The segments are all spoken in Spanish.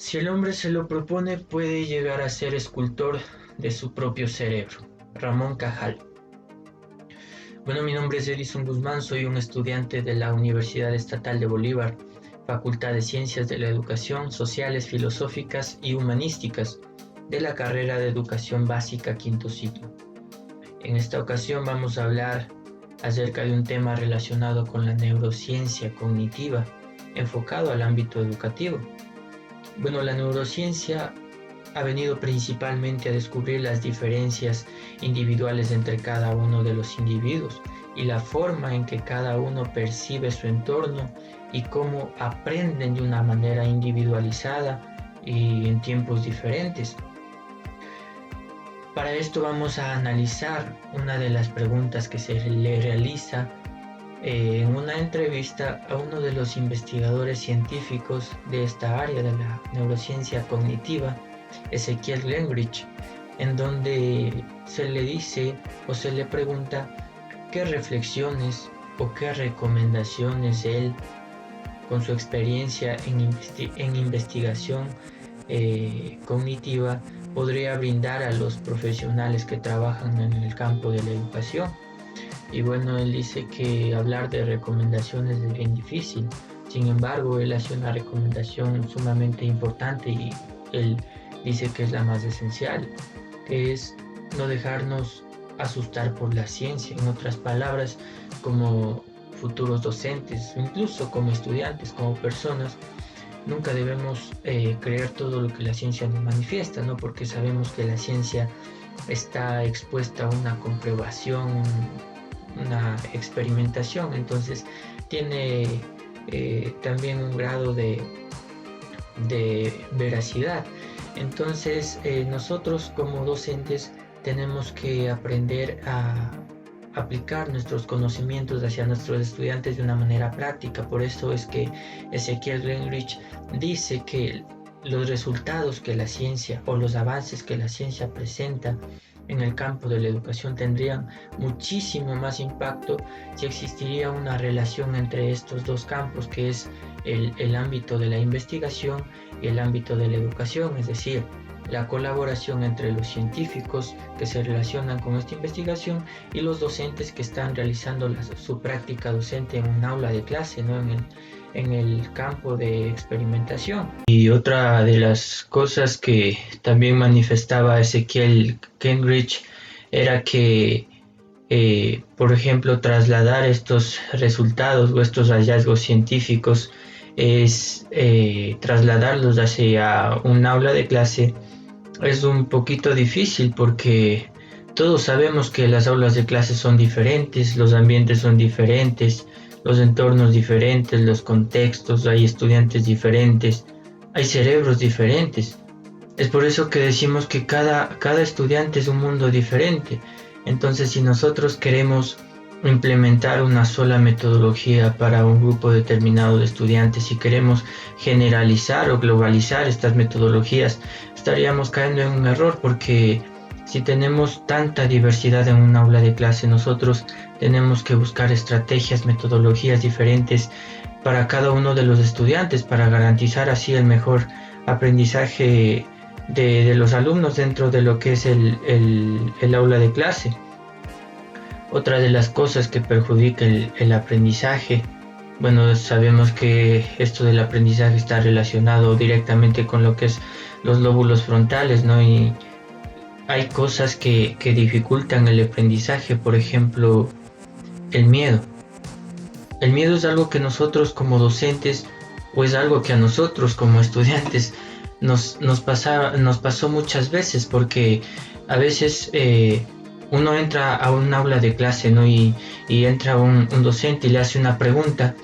Si el hombre se lo propone, puede llegar a ser escultor de su propio cerebro. Ramón Cajal. Bueno, mi nombre es Edison Guzmán, soy un estudiante de la Universidad Estatal de Bolívar, Facultad de Ciencias de la Educación, Sociales, Filosóficas y Humanísticas, de la carrera de Educación Básica quinto ciclo. En esta ocasión vamos a hablar acerca de un tema relacionado con la neurociencia cognitiva, enfocado al ámbito educativo. Bueno, la neurociencia ha venido principalmente a descubrir las diferencias individuales entre cada uno de los individuos y la forma en que cada uno percibe su entorno y cómo aprenden de una manera individualizada y en tiempos diferentes. Para esto vamos a analizar una de las preguntas que se le realiza en una entrevista a uno de los investigadores científicos de esta área de la neurociencia cognitiva, Ezequiel Glenrich, en donde se le dice o se le pregunta qué reflexiones o qué recomendaciones él, con su experiencia en investigación cognitiva, podría brindar a los profesionales que trabajan en el campo de la educación. Y bueno, él dice que hablar de recomendaciones es bien difícil. Sin embargo, él hace una recomendación sumamente importante y él dice que es la más esencial, que es no dejarnos asustar por la ciencia. En otras palabras, como futuros docentes, incluso como estudiantes, como personas, nunca debemos creer todo lo que la ciencia nos manifiesta, ¿no? Porque sabemos que la ciencia está expuesta a una comprobación, una experimentación, entonces tiene también un grado de veracidad. Entonces nosotros como docentes tenemos que aprender a aplicar nuestros conocimientos hacia nuestros estudiantes de una manera práctica. Por eso es que Ezequiel Glenrich dice que los resultados que la ciencia o los avances que la ciencia presenta en el campo de la educación tendrían muchísimo más impacto si existiría una relación entre estos dos campos, que es el ámbito de la investigación y el ámbito de la educación, es decir, la colaboración entre los científicos que se relacionan con esta investigación y los docentes que están realizando su práctica docente en un aula de clase, ¿no? en el campo de experimentación. Y otra de las cosas que también manifestaba Ezequiel Glenrich era que, por ejemplo, trasladar estos resultados o estos hallazgos científicos es trasladarlos hacia un aula de clase es un poquito difícil, porque todos sabemos que las aulas de clase son diferentes, los ambientes son diferentes, los entornos diferentes, los contextos, hay estudiantes diferentes, hay cerebros diferentes. Es por eso que decimos que cada estudiante es un mundo diferente. Entonces, si nosotros queremos implementar una sola metodología para un grupo determinado de estudiantes, si queremos generalizar o globalizar estas metodologías, estaríamos cayendo en un error, porque si tenemos tanta diversidad en un aula de clase, nosotros tenemos que buscar estrategias, metodologías diferentes para cada uno de los estudiantes, para garantizar así el mejor aprendizaje de los alumnos dentro de lo que es el aula de clase. Otra de las cosas que perjudica el aprendizaje, bueno, sabemos que esto del aprendizaje está relacionado directamente con lo que es los lóbulos frontales, ¿no? Y hay cosas que dificultan el aprendizaje, por ejemplo, el miedo. El miedo es algo que nosotros como docentes, o es algo que a nosotros como estudiantes nos pasó muchas veces, porque a veces uno entra a un aula de clase, ¿no? y entra un docente y le hace una pregunta,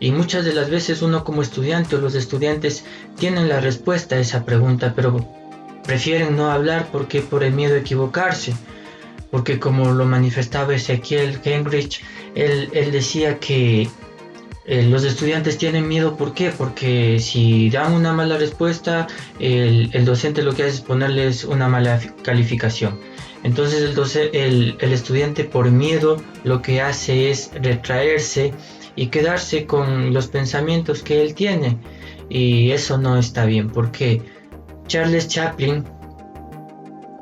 y muchas de las veces uno como estudiante o los estudiantes tienen la respuesta a esa pregunta, pero prefieren no hablar porque por el miedo a equivocarse, porque como lo manifestaba Ezequiel Glenrich, él decía que los estudiantes tienen miedo. ¿Por qué? Porque si dan una mala respuesta, el docente lo que hace es ponerles una mala calificación. Entonces el estudiante, por miedo, lo que hace es retraerse y quedarse con los pensamientos que él tiene. Y eso no está bien, porque Charles Chaplin,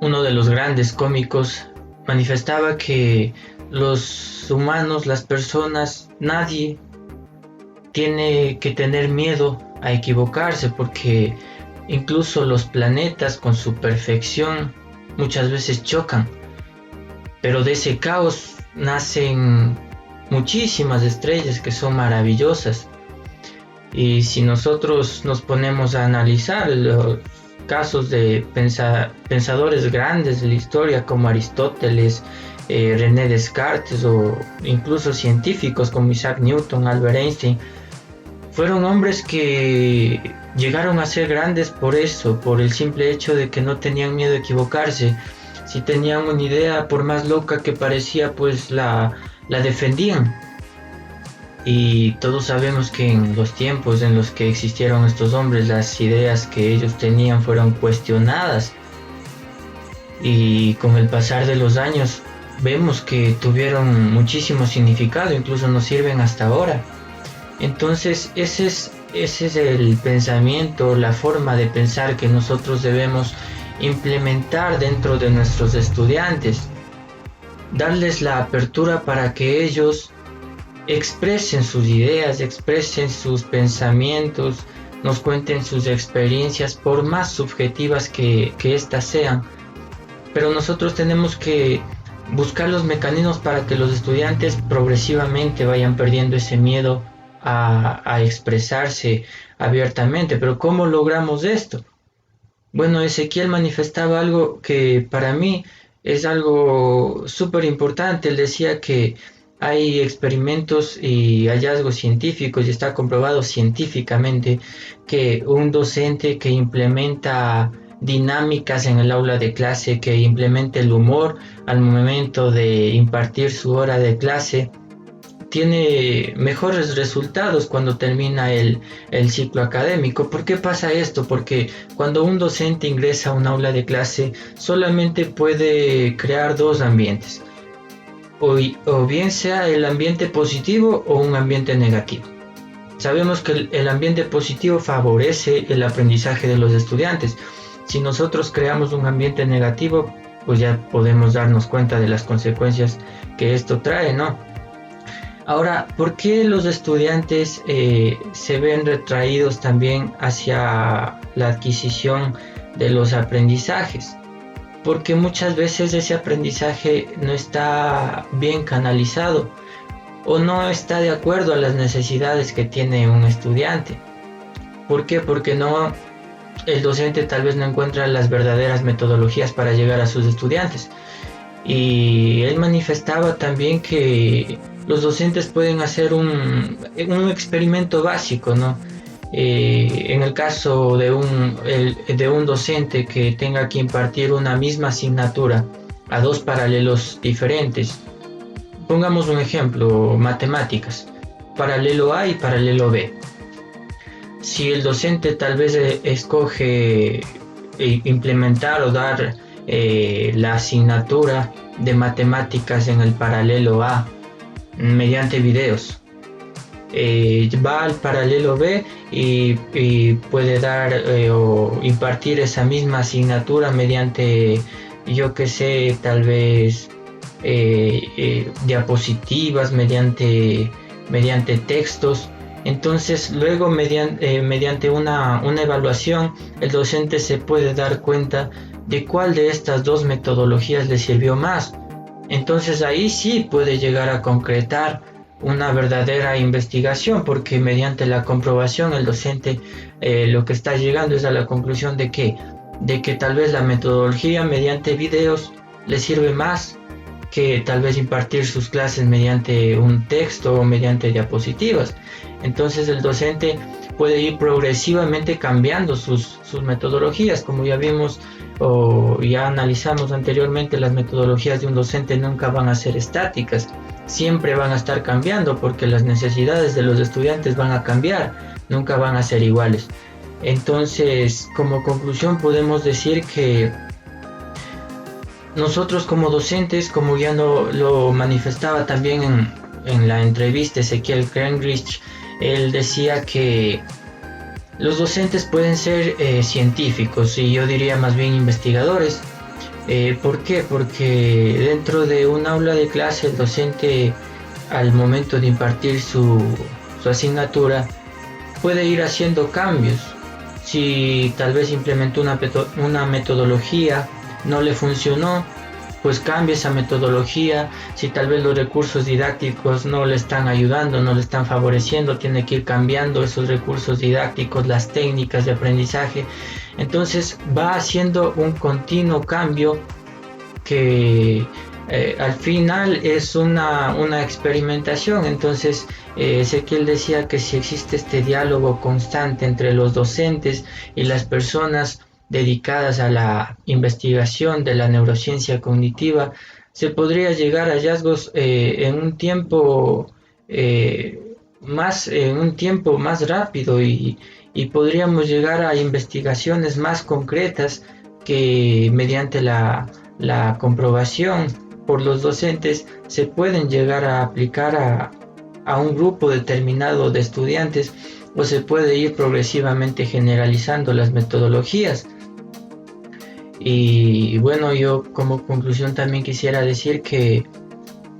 uno de los grandes cómicos, manifestaba que los humanos, las personas, nadie tiene que tener miedo a equivocarse, porque incluso los planetas con su perfección muchas veces chocan, pero de ese caos nacen muchísimas estrellas que son maravillosas. Y si nosotros nos ponemos a analizar los casos de pensadores grandes de la historia como Aristóteles, René Descartes, o incluso científicos como Isaac Newton, Albert Einstein, fueron hombres que llegaron a ser grandes por eso, por el simple hecho de que no tenían miedo a equivocarse. Si tenían una idea, por más loca que parecía, pues la defendían. Y todos sabemos que en los tiempos en los que existieron estos hombres, las ideas que ellos tenían fueron cuestionadas. Y con el pasar de los años vemos que tuvieron muchísimo significado, incluso nos sirven hasta ahora. Entonces ese es el pensamiento, la forma de pensar que nosotros debemos implementar dentro de nuestros estudiantes. Darles la apertura para que ellos expresen sus ideas, expresen sus pensamientos, nos cuenten sus experiencias, por más subjetivas que éstas sean. Pero nosotros tenemos que buscar los mecanismos para que los estudiantes progresivamente vayan perdiendo ese miedo a expresarse abiertamente. Pero ¿cómo logramos esto? Bueno, Ezequiel manifestaba algo que para mí es algo súper importante. Él decía que hay experimentos y hallazgos científicos y está comprobado científicamente que un docente que implementa dinámicas en el aula de clase, que implementa el humor al momento de impartir su hora de clase, tiene mejores resultados cuando termina el ciclo académico. ¿Por qué pasa esto? Porque cuando un docente ingresa a un aula de clase solamente puede crear dos ambientes, o bien sea el ambiente positivo o un ambiente negativo. Sabemos que el ambiente positivo favorece el aprendizaje de los estudiantes. Si nosotros creamos un ambiente negativo, pues ya podemos darnos cuenta de las consecuencias que esto trae, ¿no? Ahora, ¿por qué los estudiantes se ven retraídos también hacia la adquisición de los aprendizajes? Porque muchas veces ese aprendizaje no está bien canalizado o no está de acuerdo a las necesidades que tiene un estudiante. ¿Por qué? Porque el docente tal vez no encuentra las verdaderas metodologías para llegar a sus estudiantes. Y él manifestaba también que los docentes pueden hacer un experimento básico, ¿no? En el caso de un docente que tenga que impartir una misma asignatura a dos paralelos diferentes, pongamos un ejemplo, matemáticas, paralelo A y paralelo B. Si el docente tal vez escoge implementar o dar la asignatura de matemáticas en el paralelo A mediante videos, va al paralelo B y puede dar o impartir esa misma asignatura mediante, yo que sé, tal vez diapositivas, mediante textos. Entonces luego mediante una evaluación el docente se puede dar cuenta de cuál de estas dos metodologías le sirvió más. Entonces ahí sí puede llegar a concretar una verdadera investigación, porque mediante la comprobación el docente lo que está llegando es a la conclusión de que tal vez la metodología mediante videos le sirve más que tal vez impartir sus clases mediante un texto o mediante diapositivas. Entonces el docente puede ir progresivamente cambiando sus metodologías. Como ya vimos o ya analizamos anteriormente, las metodologías de un docente nunca van a ser estáticas, siempre van a estar cambiando porque las necesidades de los estudiantes van a cambiar, nunca van a ser iguales. Entonces, como conclusión podemos decir que nosotros como docentes, como ya lo manifestaba también en la entrevista Ezequiel Krengrich, él decía que los docentes pueden ser científicos y yo diría más bien investigadores. ¿Por qué? Porque dentro de un aula de clase el docente al momento de impartir su asignatura puede ir haciendo cambios. Si tal vez implementó una metodología, no le funcionó, pues cambia esa metodología. Si tal vez los recursos didácticos no le están ayudando, no le están favoreciendo, tiene que ir cambiando esos recursos didácticos, las técnicas de aprendizaje. Entonces va haciendo un continuo cambio que al final es una experimentación. Entonces Ezequiel decía que si existe este diálogo constante entre los docentes y las personas dedicadas a la investigación de la neurociencia cognitiva, se podría llegar a hallazgos en un tiempo más rápido y podríamos llegar a investigaciones más concretas que mediante la comprobación por los docentes se pueden llegar a aplicar a un grupo determinado de estudiantes, o se puede ir progresivamente generalizando las metodologías. Y bueno, yo como conclusión también quisiera decir que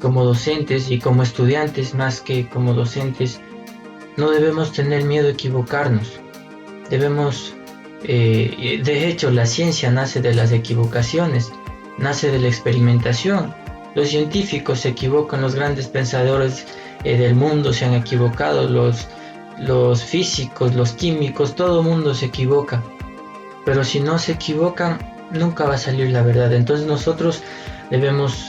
como docentes y como estudiantes, más que como docentes, no debemos tener miedo a equivocarnos. De hecho, la ciencia nace de las equivocaciones, nace de la experimentación. Los científicos se equivocan, los grandes pensadores del mundo se han equivocado, los físicos, los químicos, todo el mundo se equivoca. Pero si no se equivocan, nunca va a salir la verdad. Entonces nosotros debemos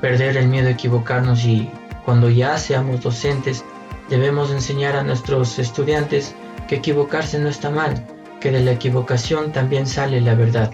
perder el miedo a equivocarnos, y cuando ya seamos docentes debemos enseñar a nuestros estudiantes que equivocarse no está mal, que de la equivocación también sale la verdad.